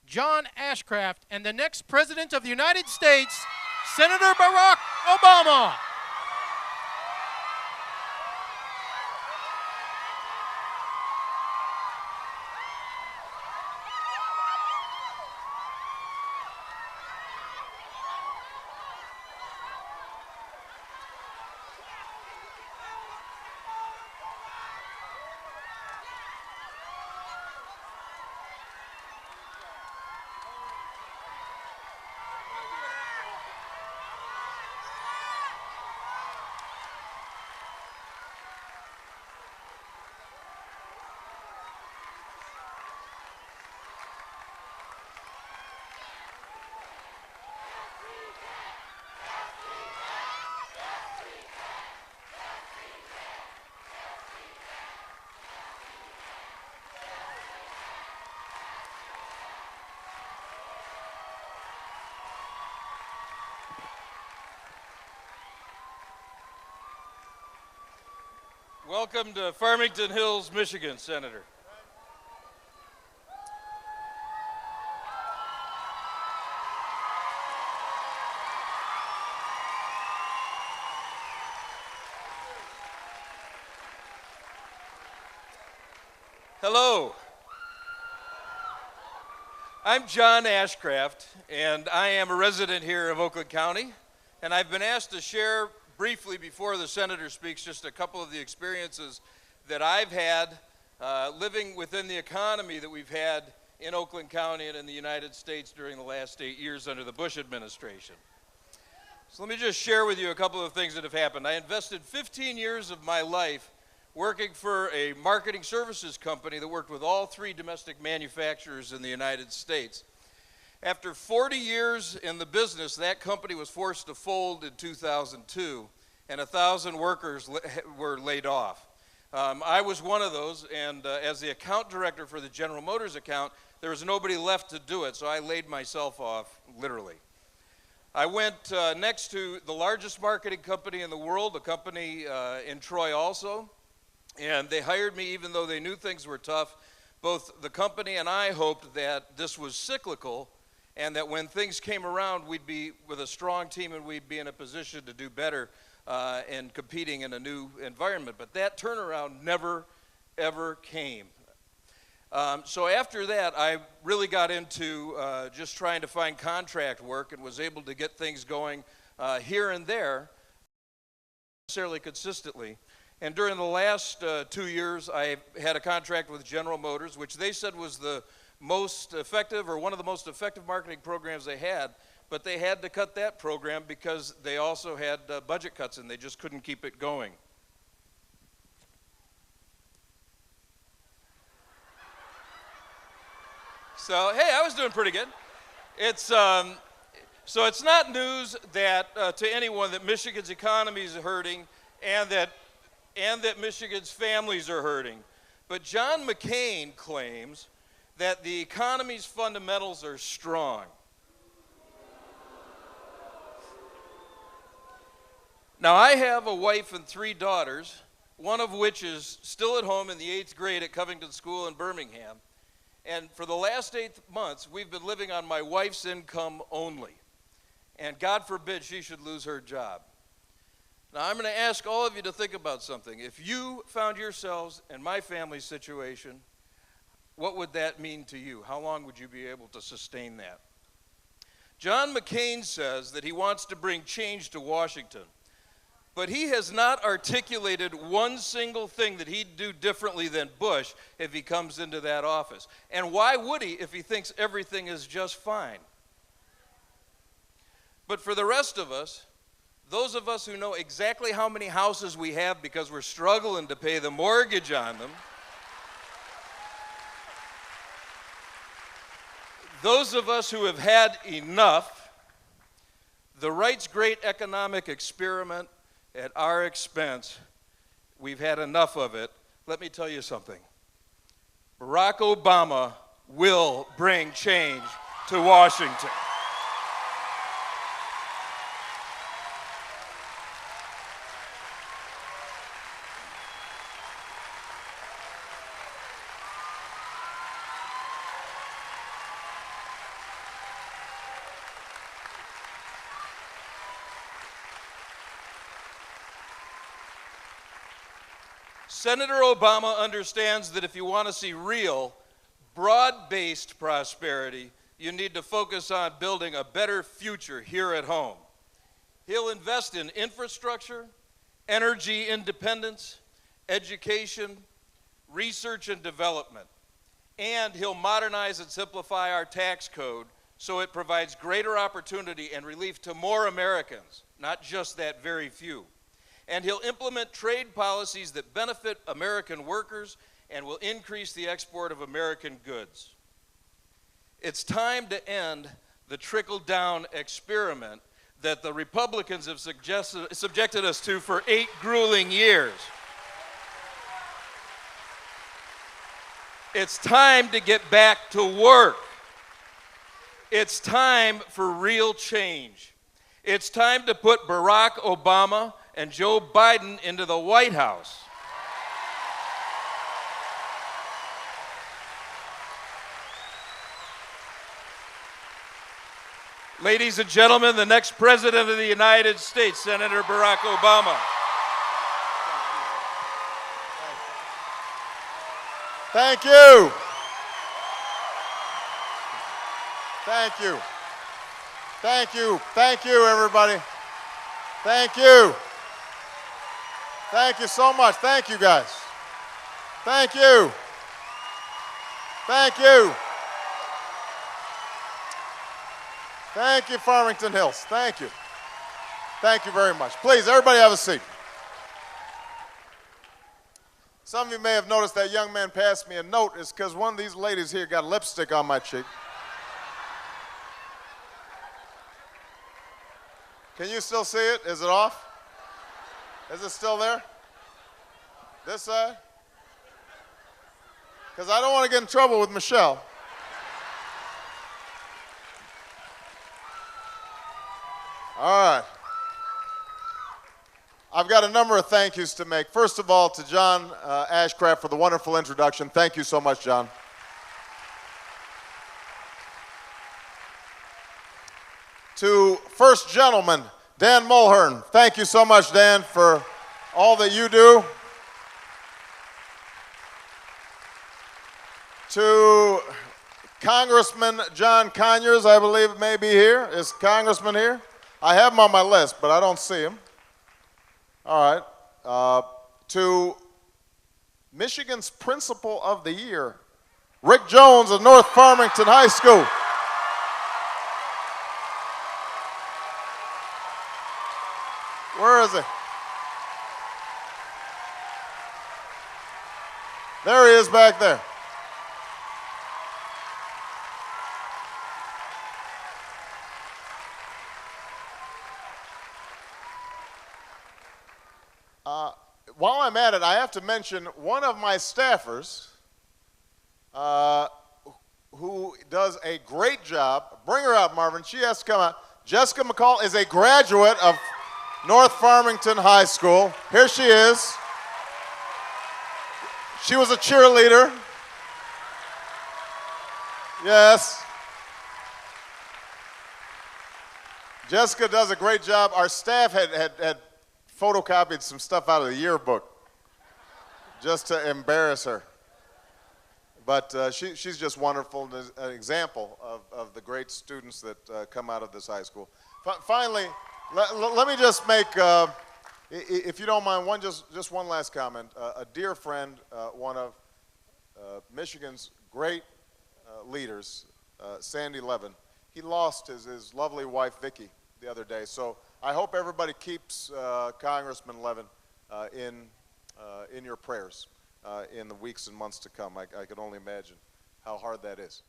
John Ashcraft, and the next President of the United States, Senator Barack Obama. Welcome to Farmington Hills, Michigan, Senator. Hello. I'm John Ashcraft, and I am a resident here of Oakland County, and I've been asked to share briefly before the Senator speaks just a couple of the experiences that I've had living within the economy that we've had in Oakland County and in the United States during the last 8 years under the Bush administration. So let me just share with you a couple of things that have happened. I invested 15 years of my life working for a marketing services company that worked with all 3 domestic manufacturers in the United States. After 40 years in the business, that company was forced to fold in 2002, and 1,000 workers were laid off. I was one of those, and as the account director for the General Motors account, there was nobody left to do it, so I laid myself off, literally. I went next to the largest marketing company in the world, a company in Troy also, and they hired me even though they knew things were tough. Both the company and I hoped that this was cyclical, and that when things came around, we'd be with a strong team and we'd be in a position to do better and competing in a new environment. But that turnaround never, ever came. So after that, I really got into just trying to find contract work and was able to get things going here and there, necessarily consistently. And during the last 2 years, I had a contract with General Motors, which they said was the most effective, or one of the most effective marketing programs they had, but they had to cut that program because they also had budget cuts and they just couldn't keep it going. So, hey, I was doing pretty good. So it's not news that to anyone that Michigan's economy is hurting and that Michigan's families are hurting. But John McCain claims that the economy's fundamentals are strong. Now, I have a wife and 3 daughters, one of which is still at home in the 8th grade at Covington School in Birmingham. And for the last 8 months, we've been living on my wife's income only. And God forbid she should lose her job. Now, I'm going to ask all of you to think about something. If you found yourselves in my family's situation, what would that mean to you? How long would you be able to sustain that? John McCain says that he wants to bring change to Washington, but he has not articulated one single thing that he'd do differently than Bush if he comes into that office. And why would he if he thinks everything is just fine? But for the rest of us, those of us who know exactly how many houses we have because we're struggling to pay the mortgage on them, those of us who have had enough, the right's great economic experiment at our expense, we've had enough of it. Let me tell you something. Barack Obama will bring change to Washington. Senator Obama understands that if you want to see real, broad-based prosperity, you need to focus on building a better future here at home. He'll invest in infrastructure, energy independence, education, research and development, and he'll modernize and simplify our tax code so it provides greater opportunity and relief to more Americans, not just that very few. And he'll implement trade policies that benefit American workers and will increase the export of American goods. It's time to end the trickle-down experiment that the Republicans have subjected us to for 8 grueling years. It's time to get back to work. It's time for real change. It's time to put Barack Obama and Joe Biden into the White House. Ladies and gentlemen, the next President of the United States, Senator Barack Obama. Thank you. Thank you. Thank you. Thank you, everybody. Thank you. Thank you so much. Thank you, guys. Thank you. Thank you. Thank you, Farmington Hills. Thank you. Thank you very much. Please, everybody have a seat. Some of you may have noticed that young man passed me a note. It's because one of these ladies here got lipstick on my cheek. Can you still see it? Is it off? Is it still there? This side? Because I don't want to get in trouble with Michelle. All right. I've got a number of thank yous to make. First of all, to John Ashcraft for the wonderful introduction. Thank you so much, John. To First Gentleman, Dan Mulhern. Thank you so much, Dan, for all that you do. To Congressman John Conyers, I believe may be here. Is Congressman here? I have him on my list, but I don't see him. All right. To Michigan's Principal of the Year, Rick Jones of North Farmington High School. Where is he? There he is back there. While I'm at it, I have to mention one of my staffers who does a great job. Bring her out, Marvin. She has to come out. Jessica McCall is a graduate of North Farmington High School. Here she is. She was a cheerleader. Yes. Jessica does a great job. Our staff had photocopied some stuff out of the yearbook just to embarrass her. But she's just wonderful, an example of the great students that come out of this high school. Finally, let me just make, if you don't mind, just one last comment. A dear friend, one of Michigan's great leaders, Sandy Levin, he lost his lovely wife, Vicki, the other day. So I hope everybody keeps Congressman Levin in your prayers in the weeks and months to come. I can only imagine how hard that is.